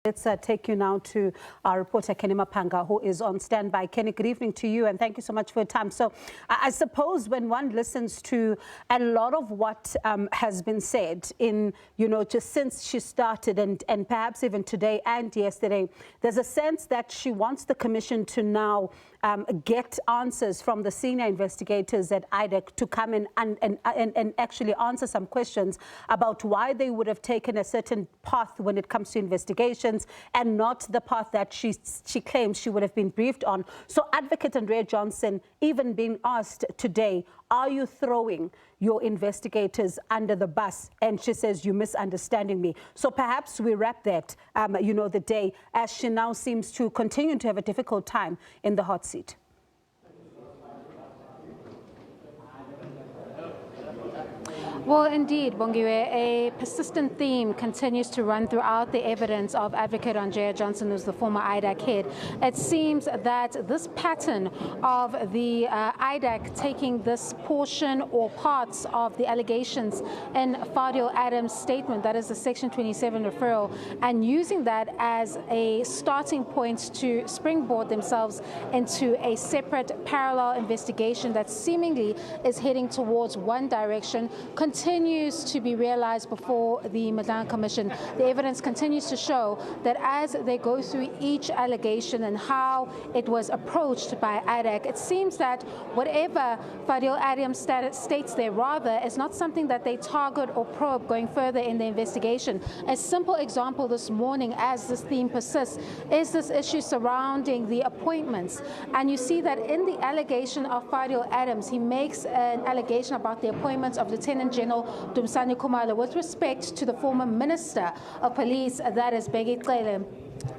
Let's take you now to our reporter, Canny Maphanga, who is on standby. Canny, good evening to you, and thank you so much for your time. So I suppose when one listens to a lot of what has been said in, just since she started and perhaps even today and yesterday, there's a sense that she wants the commission to now get answers from the senior investigators at IDEC to come in and actually answer some questions about why they would have taken a certain path when it comes to investigations and not the path that she claims she would have been briefed on. So Advocate Adv Johnson even being asked today, are you throwing your investigators under the bus? And she says, you're misunderstanding me. So perhaps we wrap that, the day, as she now seems to continue to have a difficult time in the hot seat. Well, indeed, Bongiwe, a persistent theme continues to run throughout the evidence of Advocate Adv Johnson, who's the former IDEC head. It seems that this pattern of the IDEC taking this portion or parts of the allegations in Fadil Adams' statement, that is the Section 27 referral, and using that as a starting point to springboard themselves into a separate parallel investigation that seemingly is heading towards one direction, continues to be realized before the Madlanga Commission. The evidence continues to show that as they go through each allegation and how it was approached by IDEC, it seems that whatever Fadil Adams states there rather is not something that they target or probe going further in the investigation. A simple example this morning, as this theme persists, is this issue surrounding the appointments. And you see that in the allegation of Fadil Adams, he makes an allegation about the appointments of Lieutenant General Dumsani Khumalo with respect to the former Minister of Police, that is Bheki Cele.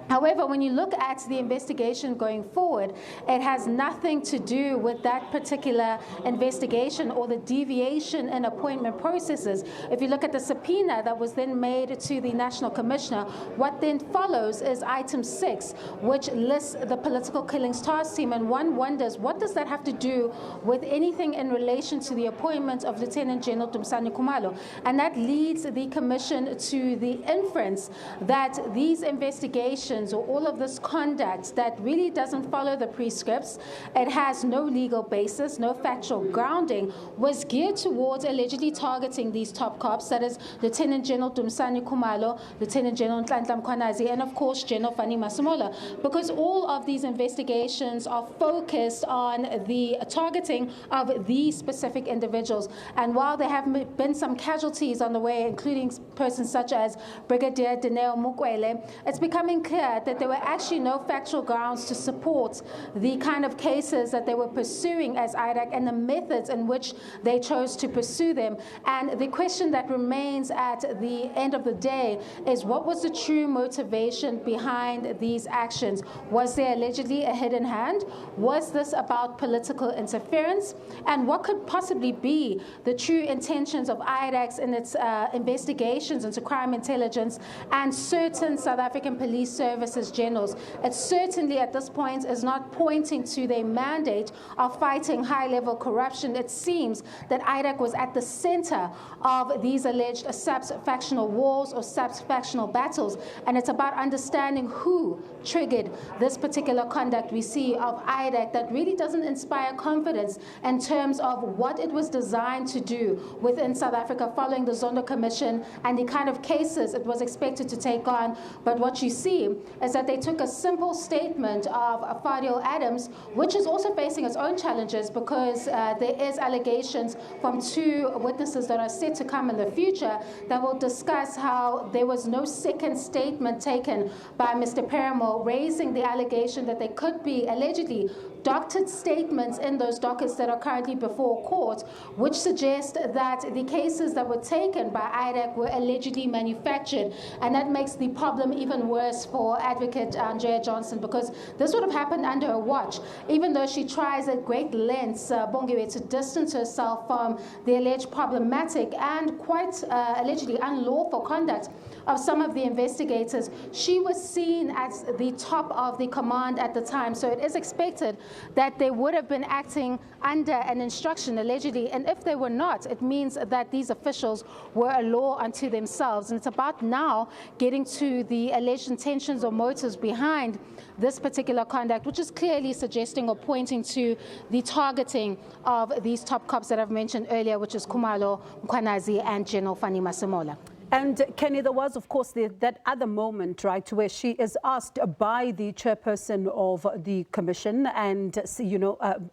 However, when you look at the investigation going forward, it has nothing to do with that particular investigation or the deviation in appointment processes. If you look at the subpoena that was then made to the National Commissioner, what then follows is item 6, which lists the political killings task team, and one wonders, what does that have to do with anything in relation to the appointment of Lieutenant General Dumsani Khumalo? And that leads the Commission to the inference that these investigations or all of this conduct that really doesn't follow the prescripts, it has no legal basis, no factual grounding, was geared towards allegedly targeting these top cops, that is Lieutenant General Dumsani Khumalo, Lieutenant General Nhlanhla Mkhwanazi, and of course General Fanny Masemola, because all of these investigations are focused on the targeting of these specific individuals. And while there have been some casualties on the way, including persons such as Brigadier Dineo Mukwele, it's becoming clear that there were actually no factual grounds to support the kind of cases that they were pursuing as IDEC and the methods in which they chose to pursue them. And the question that remains at the end of the day is, what was the true motivation behind these actions? Was there allegedly a hidden hand? Was this about political interference? And what could possibly be the true intentions of IDEX in its investigations into crime intelligence and certain South African police services generals? It certainly at this point is not pointing to their mandate of fighting high-level corruption. It seems that IDEC was at the center of these alleged sub-factional wars or sub-factional battles, and it's about understanding who triggered this particular conduct we see of IDEC that really doesn't inspire confidence in terms of what it was designed to do within South Africa following the Zondo Commission and the kind of cases it was expected to take on. But what you see is that they took a simple statement of Fadil Adams, which is also facing its own challenges because there is allegations from 2 witnesses that are set to come in the future that will discuss how there was no second statement taken by Mr. Peramo, raising the allegation that there could be allegedly doctored statements in those dockets that are currently before court, which suggest that the cases that were taken by IDEC were allegedly manufactured. And that makes the problem even worse for Advocate Adv Johnson, because this would have happened under her watch, even though she tries at great lengths, Bongiwe, to distance herself from the alleged problematic and quite allegedly unlawful conduct of some of the investigators. She was seen as the top of the command at the time, so it is expected that they would have been acting under an instruction, allegedly. And if they were not, it means that these officials were a law unto themselves. And it's about now getting to the alleged intentions or motives behind this particular conduct, which is clearly suggesting or pointing to the targeting of these top cops that I've mentioned earlier, which is Khumalo Mkhwanazi and General Fanny Masemola. And Kenny, there was, of course, that other moment, right, where she is asked by the chairperson of the commission and,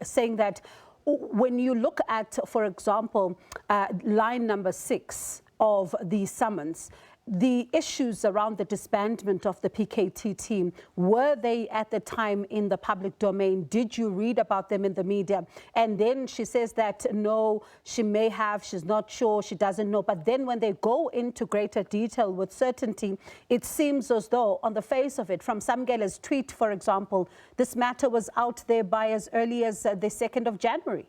saying that when you look at, for example, line number 6 of the summons, the issues around the disbandment of the PKT team, were they at the time in the public domain? Did you read about them in the media? And then she says that no, she may have, she's not sure, she doesn't know. But then when they go into greater detail with certainty, it seems as though on the face of it, from Samgele's tweet, for example, this matter was out there by as early as the 2nd of January.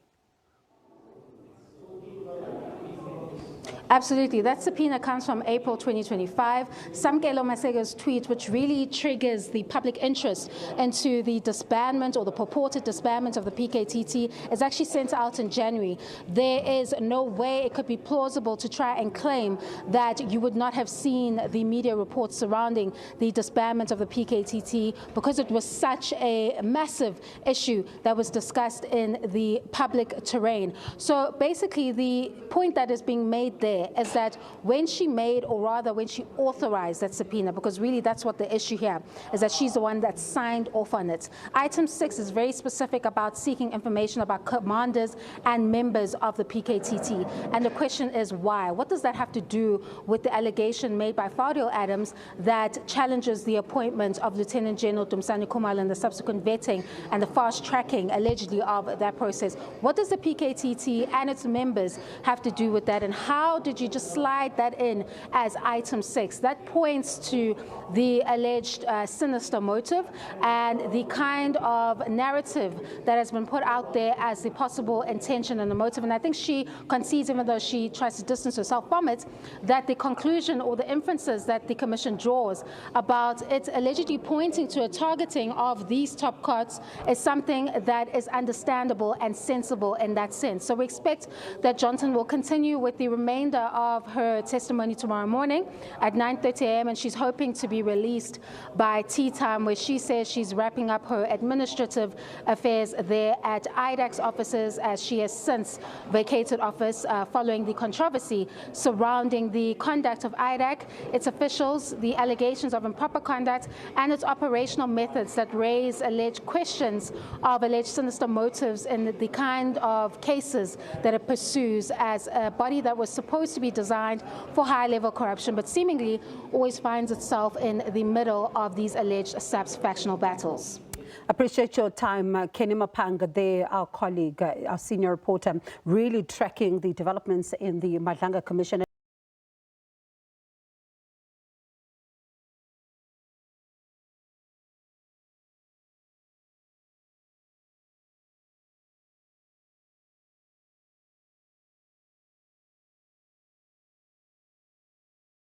Absolutely. That subpoena comes from April 2025. Samkelo Masega's tweet, which really triggers the public interest into the disbandment or the purported disbandment of the PKTT, is actually sent out in January. There is no way it could be plausible to try and claim that you would not have seen the media reports surrounding the disbandment of the PKTT, because it was such a massive issue that was discussed in the public terrain. So basically, the point that is being made there is that when she made, or rather when she authorized that subpoena, because really that's what the issue here is, that she's the one that signed off on it. Item 6 is very specific about seeking information about commanders and members of the PKTT. And the question is why? What does that have to do with the allegation made by Fadil Adams that challenges the appointment of Lieutenant General Dumsani Khumalo and the subsequent vetting and the fast tracking, allegedly, of that process? What does the PKTT and its members have to do with that, and how did you just slide that in as item 6? That points to the alleged sinister motive and the kind of narrative that has been put out there as the possible intention and the motive. And I think she concedes, even though she tries to distance herself from it, that the conclusion or the inferences that the commission draws about it allegedly pointing to a targeting of these top cops is something that is understandable and sensible in that sense. So we expect that Johnson will continue with the remainder of her testimony tomorrow morning at 9:30 a.m. and she's hoping to be released by tea time, where she says she's wrapping up her administrative affairs there at IDAC's offices, as she has since vacated office following the controversy surrounding the conduct of IDAC, its officials, the allegations of improper conduct, and its operational methods that raise alleged questions of alleged sinister motives in the kind of cases that it pursues as a body that was supposed to be designed for high-level corruption, but seemingly always finds itself in the middle of these alleged SAPS factional battles. Appreciate your time, Canny Maphanga, there, our colleague, our senior reporter, really tracking the developments in the Madlanga Commission.